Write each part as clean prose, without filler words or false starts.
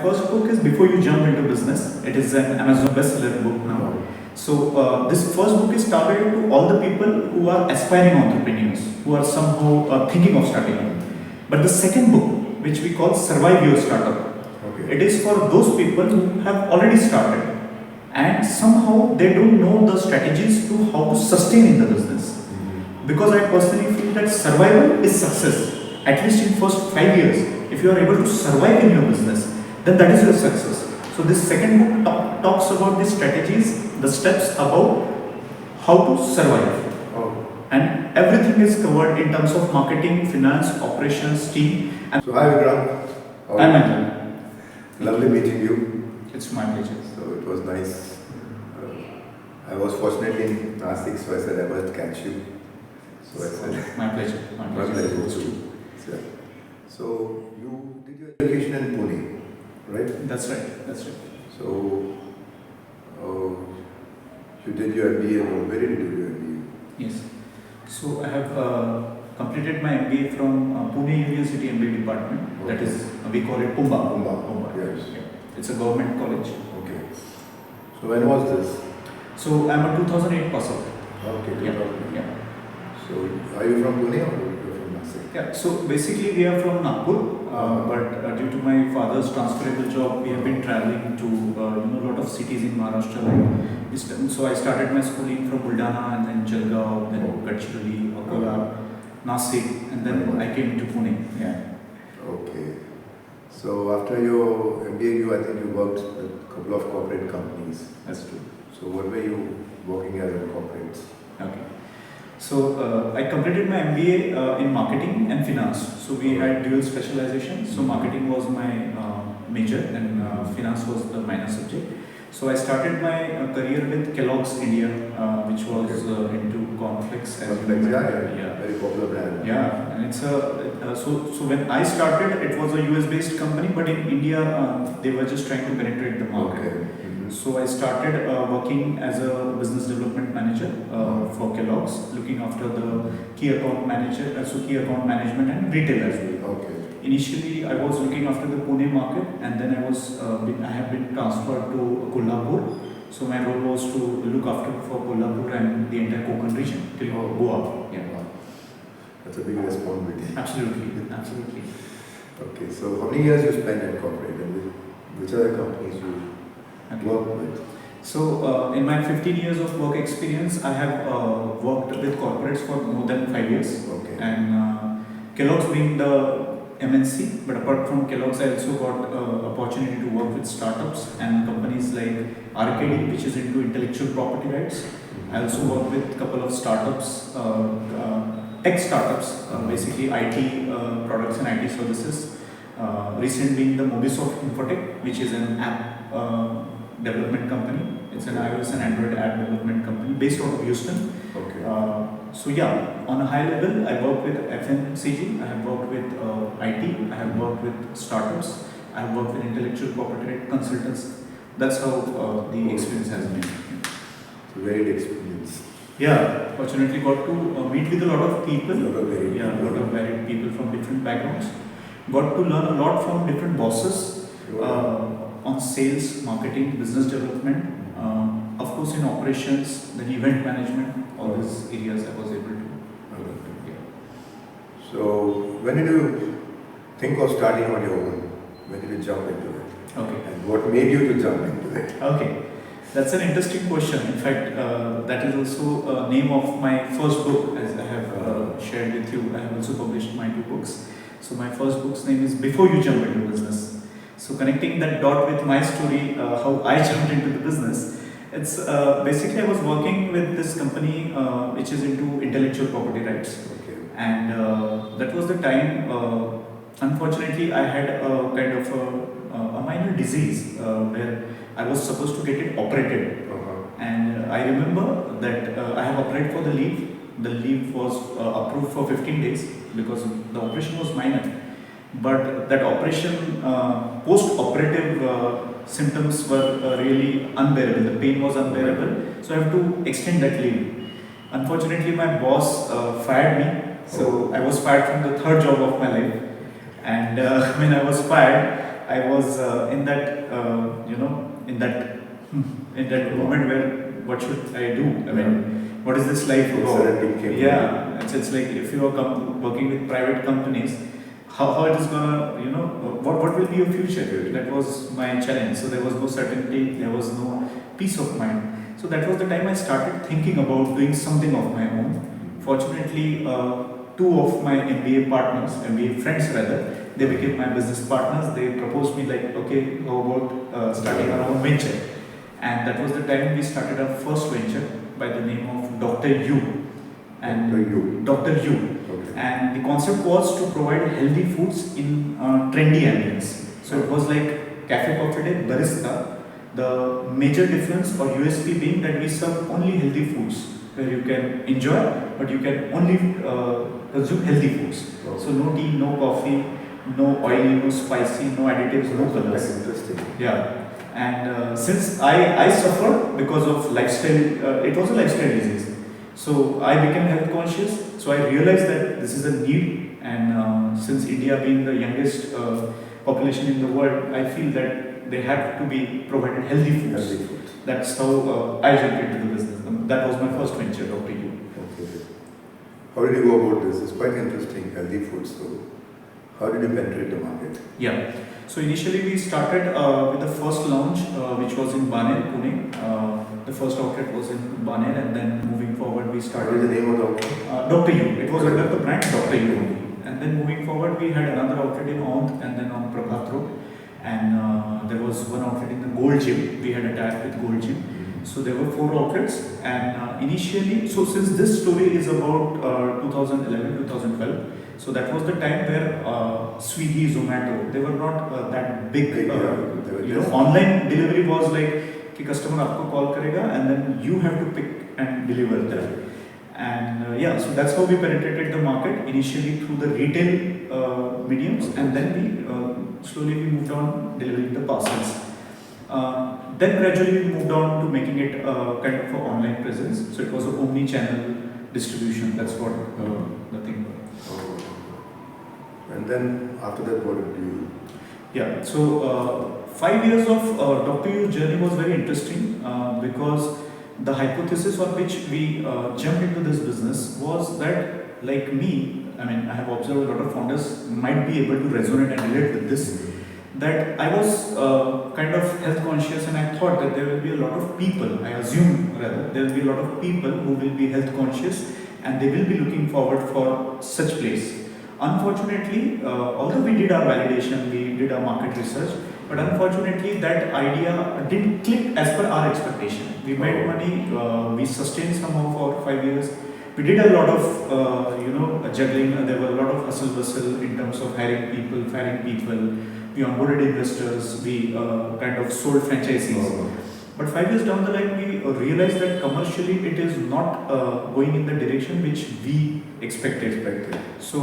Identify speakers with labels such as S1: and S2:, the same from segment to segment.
S1: first book is Before You Jump Into Business. It is an Amazon bestseller book now. So this first book is targeted to all the people who are aspiring entrepreneurs, who are somehow thinking of starting up. But the second book, which we call Survive Your Startup, it is for those people who have already started and somehow they don't know the strategies to how to sustain in the business. Because I personally feel that survival is success. At least in first 5 years, if you are able to survive in your business, then that is your success. So this second book talks about the strategies, the steps about how to survive. And everything is covered in terms of marketing, finance, operations, team. And
S2: so hi Vikrant.
S1: I'm Andrew.
S2: Lovely meeting you.
S1: It's my pleasure.
S2: So it was nice. I was fortunately in Nashik, so I said I must catch you. So I said
S1: my pleasure. My pleasure too.
S2: So you did your education in Pune, right?
S1: That's right. That's right.
S2: So you did your MBA. Where did you do your MBA?
S1: Yes. So I have completed my MBA from Pune University MBA department. That is, we call it Pumba.
S2: Yes.
S1: Yeah. It's a government college.
S2: Okay. So when was this?
S1: So I'm a 2008 pass out.
S2: Okay. 2008.
S1: Yeah.
S2: So are you from Pune or you're from Nashik?
S1: Yeah. So basically we are from Nagpur, but due to my father's transferable job, we have been traveling to a lot of cities in Maharashtra. Like Eastern. So I started my schooling from Buldana and then Jalgaon, then Gadchiroli, Akola, Nashik, and then I came to Pune. Yeah.
S2: Okay. So after your MBA, I think you worked with a couple of corporate companies.
S1: That's true.
S2: So what were you working as in corporates?
S1: Okay. So I completed my MBA in marketing and finance. So we had dual specialization. So marketing was my major and finance was the minor subject. So I started my career with Kellogg's India, which was into cornflakes.
S2: Yeah, very popular brand.
S1: Yeah, and it's a so when I started, it was a US based company, but in India they were just trying to penetrate the market.
S2: Okay.
S1: So I started working as a business development manager for Kellogg's, looking after the key account manager, so key account management and retail as well.
S2: Okay.
S1: Initially, I was looking after the Pune market, and then I have been transferred to Kolhapur. So my role was to look after for Kolhapur and the entire Konkan region till Goa. Yeah.
S2: Wow. That's a big responsibility.
S1: Absolutely.
S2: Okay. So how many years you spent in corporate, and which are the companies you work with?
S1: So in my 15 years of work experience, I have worked with corporates for more than 5 years.
S2: Okay.
S1: And Kellogg's being the MNC, but apart from Kellogg's, I also got opportunity to work with startups and companies like RKD, which is into intellectual property rights. I also work with a couple of startups, tech startups, basically IT products and IT services. Recent being the Mobisoft Infotech, which is an app development company. It's an iOS and Android app development company based out of Houston.
S2: Okay.
S1: So yeah, on a high level, I work with FMCG, I have worked with IT, I have worked with startups, I have worked with intellectual property consultants. That's how the experience has been.
S2: So varied experience.
S1: Yeah, fortunately got to meet with a lot of people.
S2: A lot of
S1: varied people from different backgrounds. Got to learn a lot from different bosses on sales, marketing, business development. Of course, in operations, then event management, all these areas I was able to.
S2: So, when did you think of starting on your own? When did you jump into it?
S1: Okay.
S2: And what made you to jump into it?
S1: Okay. That's an interesting question. In fact, that is also name of my first book, as I have shared with you. I have also published my 2 books. So my first book's name is Before You Jump Into Business. So connecting that dot with my story, how I jumped into the business. It's basically I was working with this company which is into intellectual property rights.
S2: Okay.
S1: And that was the time, unfortunately, I had a kind of a minor disease where I was supposed to get it operated. And I remember that I have applied for the leave. The leave was approved for 15 days because the operation was minor. But that operation, post-operative symptoms were really unbearable. The pain was unbearable. So I have to extend that leave. Unfortunately, my boss fired me. So I was fired from the third job of my life. And when I was fired, I was in that in that in that moment where what should I do? I mean, what is this life about?
S2: Suddenly came.
S1: Yeah, it's like if you are working with private companies, how it is gonna, what will be your future? That was my challenge. So there was no certainty, there was no peace of mind. So that was the time I started thinking about doing something of my own. Fortunately, two of my MBA partners, MBA friends rather, they became my business partners. They proposed me like, okay, how about starting our own venture? And that was the time we started our first venture by the name of Dr. U. And Dr. U.
S2: Okay.
S1: And the concept was to provide healthy foods in trendy ambience. So it was like cafe coffee day barista. The major difference or USP being that we serve only healthy foods where you can enjoy, but you can only consume healthy foods.
S2: Okay.
S1: So no tea, no coffee, no oily, no spicy, no additives, no colors.
S2: That's interesting.
S1: Yeah. And since I suffered because of lifestyle, it was a lifestyle disease. So I became health conscious. So I realized that this is a need, and since India being the youngest population in the world, I feel that they have to be provided healthy foods.
S2: Healthy food.
S1: That's how I jumped into the business. That was my first venture, Dr. U.
S2: Okay. How did you go about this? It's quite interesting, healthy food. So, how did you penetrate the market?
S1: Yeah. So initially we started with the first launch, which was in Baner, Pune. The first outlet was in Baner, and then moving forward we
S2: What
S1: started.
S2: is the name of the outlet?
S1: Dr. U. It was under the brand Dr. U only. And then moving forward, we had another outlet in Aund and then on Prabhat Road. And there was one outlet in the Gold Gym. We had a tie with Gold Gym. So there were 4 outlets. And initially, so since this story is about 2011, 2012, so that was the time where Swiggy, Zomato, they were not that big.
S2: They were just-
S1: Online delivery was like कि customer आपको call करेगा and then you have to pick and deliver them. And yeah, so that's how we penetrated the market initially through the retail mediums, and then we slowly we moved on delivering the parcels. Then gradually we moved on to making it kind of an online presence. So it was an omni-channel distribution. That's what the thing was.
S2: Oh. And then after that, what did you?
S1: Yeah, so 5 years of Dr. U's journey was very interesting because the hypothesis on which we jumped into this business was that, like me, I mean, I have observed a lot of founders might be able to resonate and relate with this, that I was kind of health conscious, and I thought that there will be a lot of people, I assume rather, there will be a lot of people who will be health conscious and they will be looking forward for such place. Unfortunately, although we did our validation, we did our market research, but unfortunately that idea didn't click as per our expectation. We made money, we sustained somehow for 5 years. We did a lot of juggling. There were a lot of hustle bustle in terms of hiring people, firing people. We onboarded investors. We kind of sold franchisees. But 5 years down the line, we realized that commercially it is not going in the direction which we expected. So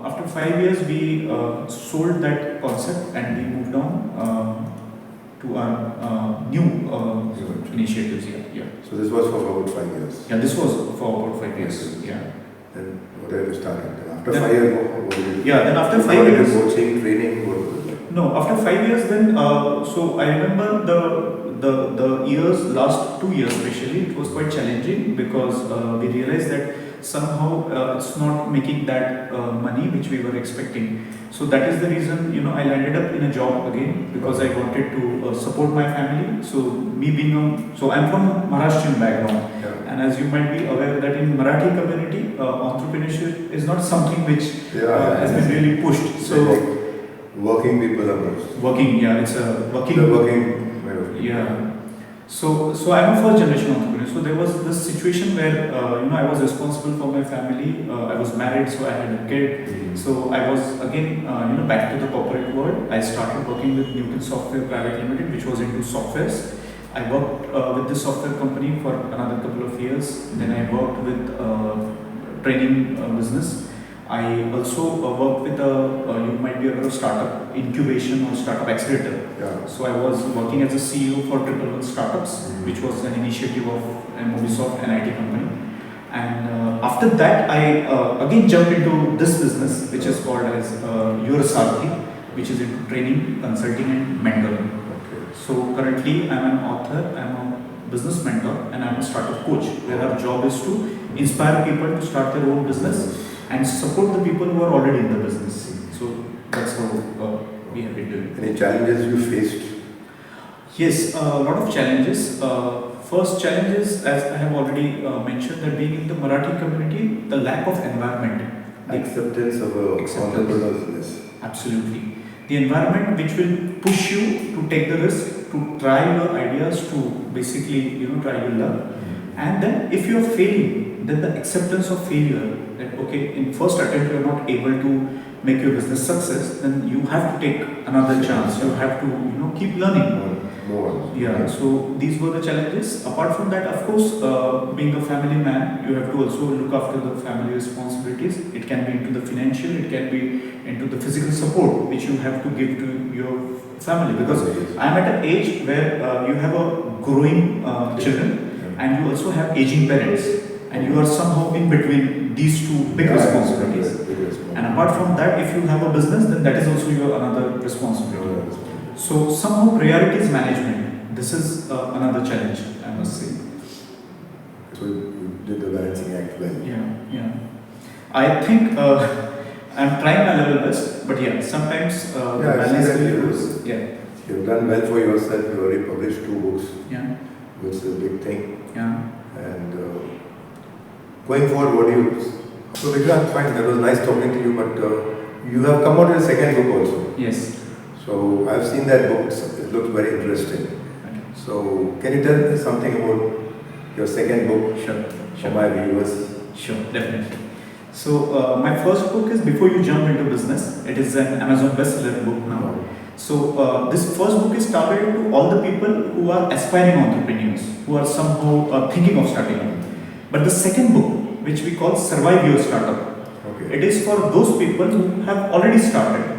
S1: after 5 years, we sold that concept and we moved on to our new initiatives. Yeah.
S2: So this was for about 5 years.
S1: Yeah, this was for about 5 years. Yeah.
S2: Then what have you started? Then after
S1: Then-
S2: 5 years, what did you?
S1: Yeah. Then after 5
S2: What did
S1: years.
S2: you coaching, training, what was it?
S1: No, after 5 years, then so I remember the years, last 2 years especially, it was quite challenging because we realized that somehow it's not making that money which we were expecting. So that is the reason I landed up in a job again because I wanted to support my family. So me being so I'm from Maharashtrian background,
S2: Yeah.
S1: and as you might be aware that in Marathi community, entrepreneurship is not something which has been really pushed. So
S2: like working people are most.
S1: working, yeah, it's a working.
S2: The working way of.
S1: Yeah. So I'm a first generation entrepreneur. So there was this situation where I was responsible for my family. I was married, so I had a kid.
S2: Mhm.
S1: So I was again back to the corporate world. I started working with Newton Software Private Limited, which was into softwares. I worked with this software company for another couple of years. Then I worked with training business. I also worked with you might be aware of startup incubation or startup accelerator.
S2: Yeah.
S1: So I was working as a CEO for 111 Startups, which was an initiative of Mobisoft, an IT company. And after that, I again jumped into this business, which is called as Your Sarthi. which is into training, consulting, and mentoring.
S2: Okay.
S1: So currently, I'm an author, I'm a business mentor, and I'm a startup coach, where our job is to inspire people to start their own business and support the people who are already in the business. So that's how we have been doing.
S2: Any challenges you faced?
S1: Yes, a lot of challenges. First challenge is, as I have already mentioned, that being in the Marathi community, the lack of environment. The
S2: Acceptance of entrepreneurs.
S1: Absolutely. The environment which will push you to take the risk, to try your ideas, to basically, try your luck. And then if you are failing, then the acceptance of failure, that okay, in first attempt you are not able to make your business success, then you have to take another chance. You have to, keep learning.
S2: More.
S1: Yeah, so these were the challenges. Apart from that, of course, being a family man, you have to also look after the family responsibilities. It can be into the financial, it can be into the physical support which you have to give to your family. Because I am at an age where you have a growing children and you also have aging parents, and you are somehow in between these two big responsibilities. And apart from that, if you have a business, then that is also your another responsibility. So somehow priorities management, this is another challenge, I must say.
S2: So you did the balancing act well.
S1: Yeah. I think I'm trying my level best, but yeah, sometimes the balance is. Yeah.
S2: You've done well for yourself. You already published 2 books.
S1: Yeah.
S2: Which is a big thing.
S1: Yeah.
S2: And going forward, what do you? So Vikrant, fine. That was nice talking to you, but you have come out with a second book also.
S1: Yes.
S2: So I've seen that book. It looks very interesting.
S1: Okay.
S2: So can you tell me something about your second book?
S1: Sure.
S2: For my viewers.
S1: Sure, definitely. So my first book is Before You Jump Into Business. It is an Amazon bestseller book now. So this first book is targeted to all the people who are aspiring entrepreneurs, who are somehow thinking of starting up. But the second book, which we call Survive Your Startup, it is for those people who have already started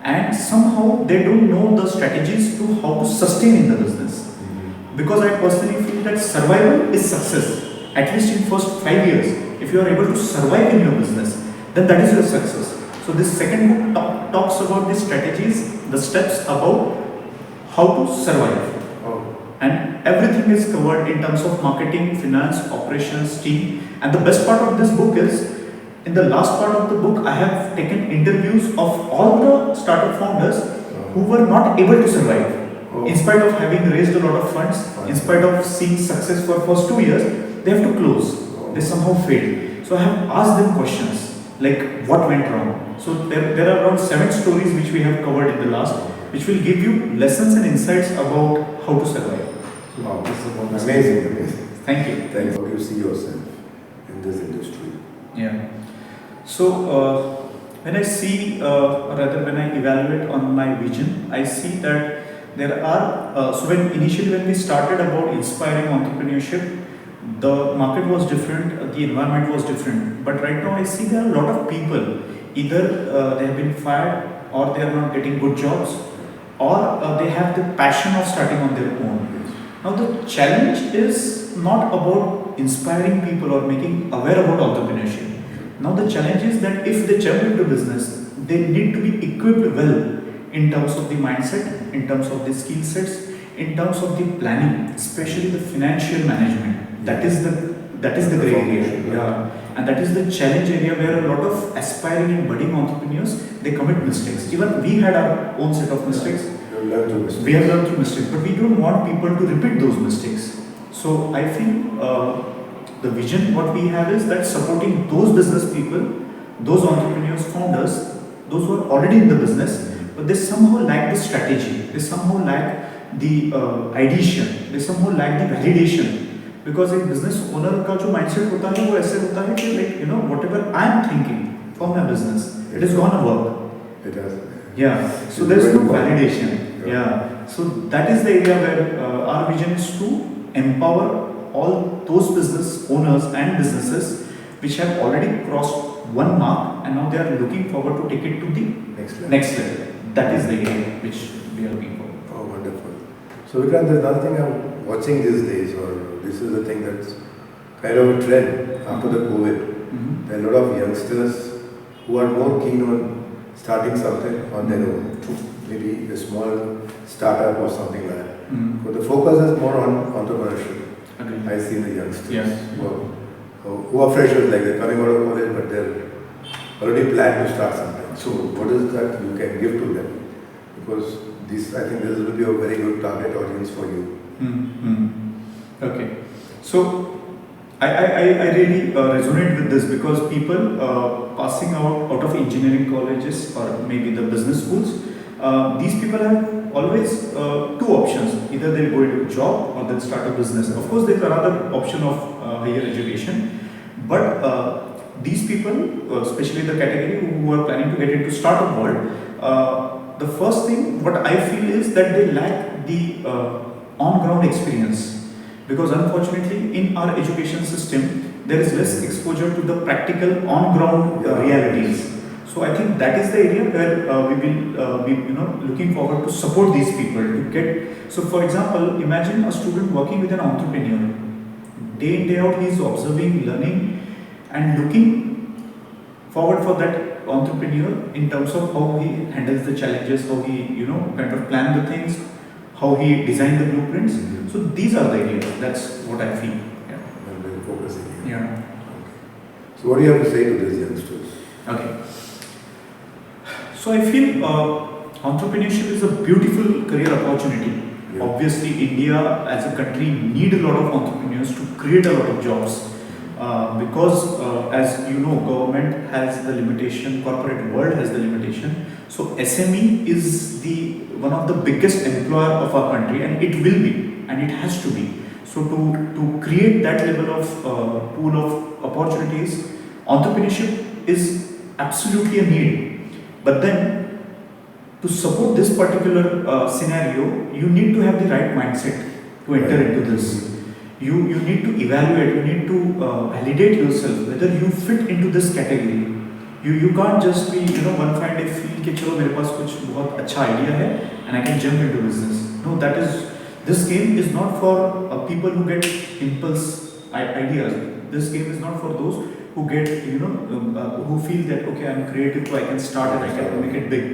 S1: and somehow they don't know the strategies to how to sustain in the business. Because I personally feel that survival is success. At least in first 5 years, if you are able to survive in your business, then that is your success. So this second book talks about the strategies, the steps about how to survive. And everything is covered in terms of marketing, finance, operations, team. And the best part of this book is, in the last part of the book, I have taken interviews of all the startup founders who were not able to survive. In spite of having raised a lot of funds, in spite of seeing success for first 2 years, they have to close. They somehow failed. So I have asked them questions like what went wrong. So there are around 7 stories which we have covered in the last, which will give you lessons and insights about how to survive.
S2: Wow, this is amazing.
S1: Thank you.
S2: Thanks. How do you see yourself in this industry?
S1: Yeah. So when I see, rather when I evaluate on my vision, I see that there are, so initially when we started about inspiring entrepreneurship, the market was different, the environment was different. But right now I see there are a lot of people, either they have been fired or they are not getting good jobs, or they have the passion of starting on their own. Now the challenge is not about inspiring people or making aware about entrepreneurship. Now the challenge is that if they jump into business, they need to be equipped well in terms of the mindset, in terms of the skill sets, in terms of the planning, especially the financial management. That is the great area. Yeah. And that is the challenge area where a lot of aspiring and budding entrepreneurs, they commit mistakes. Even we had our own set of mistakes. We have learned through mistakes, but we don't want people to repeat those mistakes. So I feel the vision what we have is that supporting those business people, those entrepreneurs, founders, those who are already in the business, but they somehow lack the strategy, they somehow lack the ideation, they somehow lack the validation. Because a business owner का जो mindset होता है वो ऐसे होता है कि whatever I am thinking for my business, it is gonna work.
S2: It does.
S1: Yeah. So there is no validation. Yeah. So that is the area where our vision is to empower all those business owners and businesses which have already crossed one mark and now they are looking forward to take it to the next level. That is the area which we are looking for.
S2: Oh, wonderful. So Vikrant, there's nothing I'm watching these days, or this is the thing that's kind of a trend after the COVID. There are a lot of youngsters who are more keen on starting something on their own. Maybe a small startup or something like that.
S1: Mm.
S2: So the focus is more on entrepreneurship.
S1: Agreed.
S2: I see the youngsters
S1: Yeah.
S2: who are freshers, like they're coming out of college, but they're already planned to start something. So what is that you can give to them? Because I think this will be a very good target audience for you.
S1: Okay. So I really resonate with this because people passing out of engineering colleges or maybe the business schools, these people have always two options. Either they'll go into a job or they'll start a business. Of course, there's another option of higher education. But these people, especially the category who are planning to get into startup world, the first thing what I feel is that they lack the on-ground experience. Because unfortunately, in our education system, there is less exposure to the practical on-ground realities. So I think that is the area where we will be, looking forward to support these people to get. So, for example, imagine a student working with an entrepreneur. Day in day out, he is observing, learning, and looking forward for that entrepreneur in terms of how he handles the challenges, how he kind of plan the things, how he designed the blueprints.
S2: Mm-hmm.
S1: So these are the areas. That's what I feel. Yeah.
S2: And then focusing.
S1: Yeah.
S2: Okay. So what do you have to say to these youngsters?
S1: Okay. So I feel entrepreneurship is a beautiful career opportunity.
S2: Yeah.
S1: Obviously, India as a country need a lot of entrepreneurs to create a lot of jobs. Because as you know, government has the limitation, corporate world has the limitation. So SME is the one of the biggest employer of our country, and it will be, and it has to be. So to create that level of pool of opportunities, entrepreneurship is absolutely a need. But then to support this particular scenario, you need to have the right mindset to enter into this. You need to evaluate, you need to validate yourself whether you fit into this category. You can't just be one fine day feel कि चलो मेरे पास कुछ बहुत अच्छा idea है and I can jump into business. No, this game is not for people who get impulse ideas. This game is not for those who get who feel that okay, I'm creative, so I can start it, I can make it big.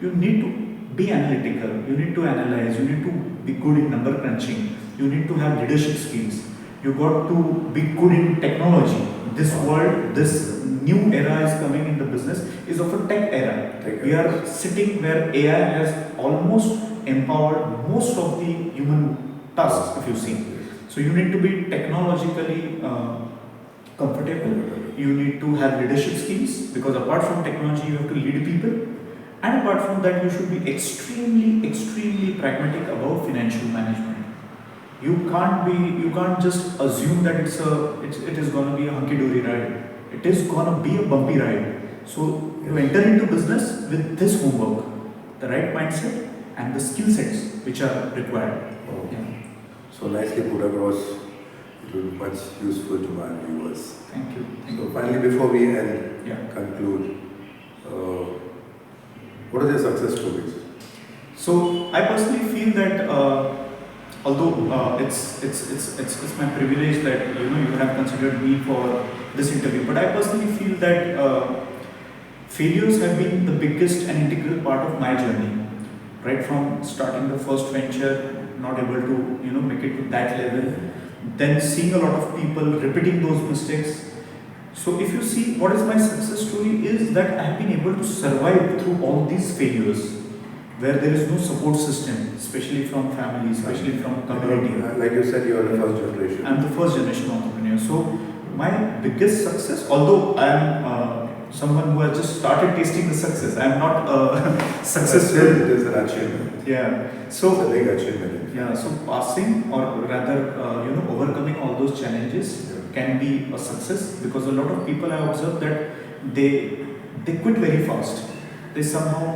S1: You need to be analytical. You need to analyze. You need to be good in number crunching. You need to have leadership skills. You got to be good in technology. This world, this new era is coming in the business is of a tech era. We are sitting where AI has almost empowered most of the human tasks, if you see. So you need to be technologically comfortable. You need to have leadership skills because apart from technology, you have to lead people. And apart from that, you should be extremely pragmatic about financial management. You can't just assume that it is going to be a hunky-dory ride. It is going to be a bumpy ride. So you enter into business with this homework, the right mindset and the skill sets which are required.
S2: Oh.
S1: Yeah.
S2: So nicely put across. It will be much useful to my viewers.
S1: Thank you.
S2: So finally, before we end,
S1: Yeah.
S2: conclude, what are your success stories?
S1: So I personally feel that although it's my privilege that you have considered me for this interview, but I personally feel that failures have been the biggest and integral part of my journey. Right from starting the first venture, not able to make it to that level, then seeing a lot of people repeating those mistakes. So if you see what is my success story is that I have been able to survive through all these failures where there is no support system, especially from family, especially from community.
S2: Like you said, you are the first generation.
S1: I'm the first generation entrepreneur. So my biggest success, although I am someone who has just started tasting the success, I am not successful.
S2: Still, it is an achievement.
S1: Yeah.
S2: It's
S1: So
S2: a big achievement.
S1: yeah, so passing or rather, overcoming all those challenges can be a success because a lot of people I observed that they quit very fast. They somehow,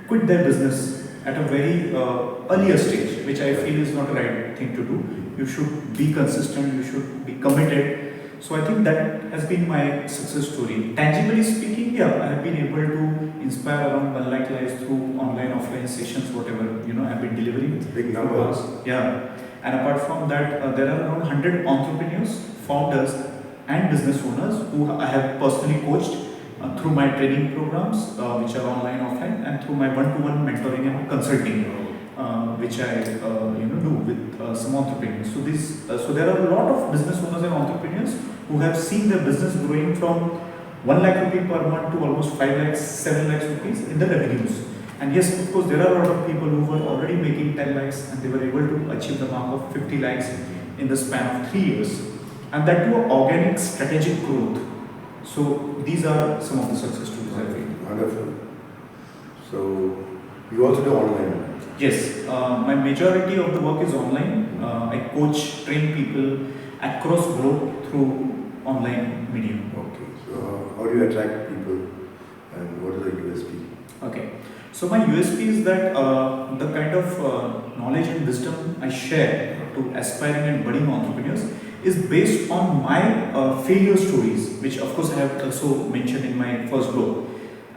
S1: quit their business at a very earlier stage, which I feel is not the right thing to do. You should be consistent, you should be committed. So I think that has been my success story. Tangibly speaking, yeah, I have been able to inspire around 1 lakh lives through online, offline sessions, whatever, I've been delivering.
S2: Big numbers.
S1: Yeah. And apart from that, there are around 100 entrepreneurs, founders and business owners who I have personally coached through my training programs, which are online, offline, and through my one-to-one mentoring and consulting, which I do with some entrepreneurs. So there are a lot of business owners and entrepreneurs who have seen their business growing from 1 lakh rupee per month to almost 5 lakhs, 7 lakhs rupees in the revenues. And yes, of course, there are a lot of people who were already making 10 lakhs and they were able to achieve the mark of 50 lakhs in the span of 3 years. And that too, organic strategic growth. So these are some of the success stories I feel.
S2: Wonderful. So you also do online?
S1: Yes, my majority of the work is online. I coach, train people across globe through online medium.
S2: Okay. So how do you attract people and what is the USP?
S1: Okay. So my USP is that the kind of knowledge and wisdom I share to aspiring and budding entrepreneurs is based on my failure stories, which of course I have also mentioned in my first book.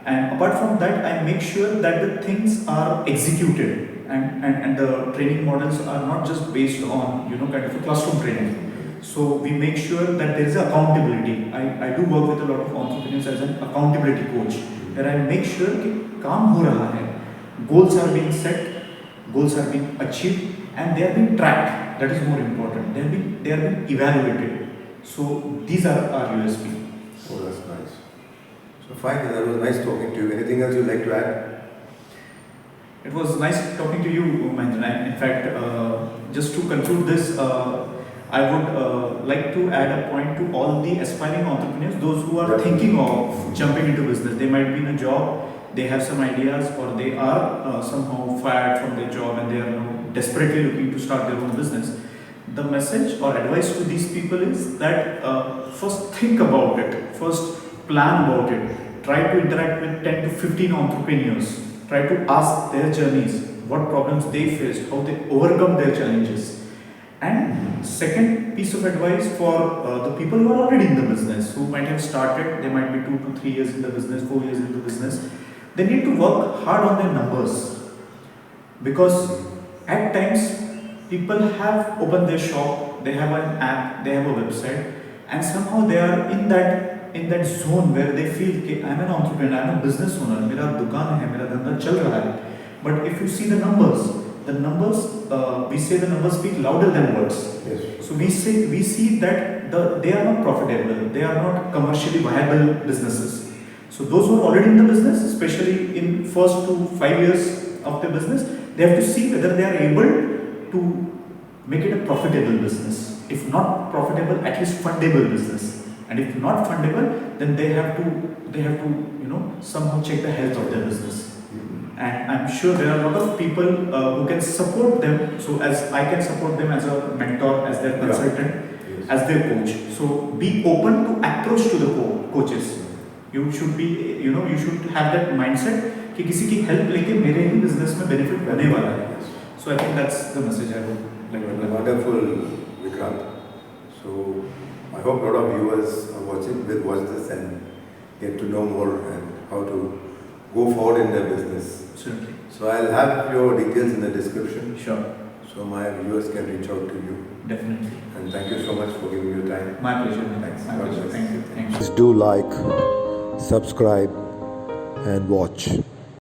S1: And apart from that, I make sure that the things are executed and the training models are not just based on kind of a classroom training. So we make sure that there is accountability. I do work with a lot of entrepreneurs as an accountability coach, where I make sure that काम हो रहा है, goals are being set, goals are being achieved, and they are being tracked. That is more important. They are being evaluated. So these are our USP.
S2: Oh, that's nice. So fine, that was nice talking to you. Anything else you'd like to add?
S1: It was nice talking to you, Mahendra. In fact, just to conclude this, I would like to add a point to all the aspiring entrepreneurs, those who are thinking of jumping into business. They might be in a job, they have some ideas, or they are somehow fired from their job and they are desperately looking to start their own business. The message or advice to these people is that first think about it, first plan about it, try to interact with 10 to 15 entrepreneurs, try to ask their journeys, what problems they faced, how they overcome their challenges. And second piece of advice for the people who are already in the business, who might have started, they might be 2 to 3 years in the business, 4 years in the business, they need to work hard on their numbers, because at times people have opened their shop, they have an app, they have a website, and somehow they are in that zone where they feel कि I'm an entrepreneur, I'm a business owner, मेरा दुकान है, मेरा धंधा चल रहा है. But if you see the numbers, we say the numbers speak louder than words.
S2: Yes.
S1: So we see that they are not profitable, they are not commercially viable businesses. So those who are already in the business, especially in first to 5 years of the business, they have to see whether they are able to make it a profitable business. If not profitable, at least fundable business. And if not fundable, then they have to somehow check the health of their business. And I'm sure there are a lot of people who can support them. So as I can support them as a mentor, as their consultant, as their coach. So be open to approach to the coaches. You should be, you should have that mindset कि किसी की help लेके मेरे ही business में benefit होने वाला है. So I think that's the message I would like to give.
S2: Wonderful, Vikrant. So I hope a lot of viewers are will watch this and get to know more and how to go forward in their business.
S1: Certainly.
S2: So I'll have your details in the description.
S1: Sure.
S2: So my viewers can reach out to you.
S1: Definitely.
S2: And thank you so much for giving your time.
S1: My pleasure.
S2: Thanks.
S1: My pleasure. Thank you. Thank you.
S2: Please do like, subscribe and watch.